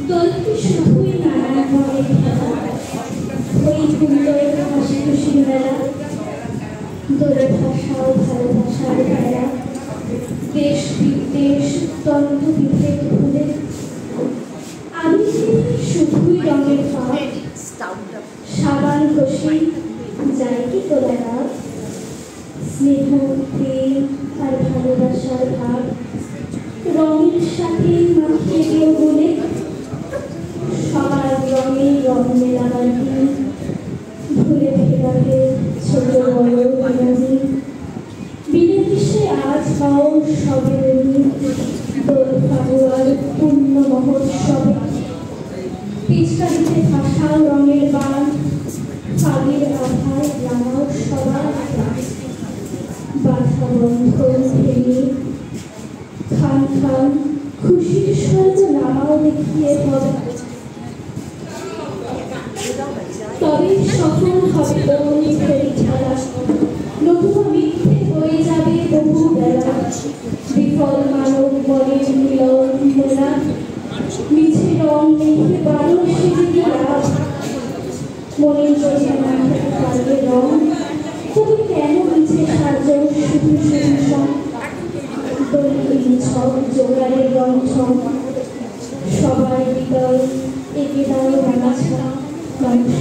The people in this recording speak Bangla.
দোলটি শুধুই নানান রঙের খেলা, ওই সুন্দর হাসি খুশির মেলা। দোলে ভাষাও ভালোবাসার খেলা, দেশ বিদেশ দ্বন্দ্ব বিভেদ ভুলে আমি শুধুই রঙের পাপ, সাবান ঘষি যাই কি তোলা রাত। স্নেহ প্রেম আর ভালোবাসার ভাব রঙের সাথে মাখিয়ে দিও বলে, সবার রঙে রং মেলাবার দিন ভুলে ফেরাবে ছোট বড় বিনোদী। বিনে কিসে আজ পাও সবে দোল ফাগুয়ার পূর্ণ মহোৎসবে। পিচকারিতে ভাষাও রঙের বান, ফাগের আভায় জানাও সবার প্রাণ। বাধা বন্ধন ভেঙে খান খান খুশির স্বর্গ নামাও দেখিয়ে হবে, তবে সফল হবে দোল খেলা। নতুবা মিথ্যে হয়ে যাবে বহু বেলা, বিফল মানব মনের মিলন মেলা। মিছে রং মেখে বারো সেদিকে লাভ, মনের জন্য না হতে পারবে রং। তবে কেন মিছে সাজ শুধু শুধু ছক জোগাড়ের রন্ধন, সবার হৃদয় একে দাও রাঙা ছাড়া মানুষ।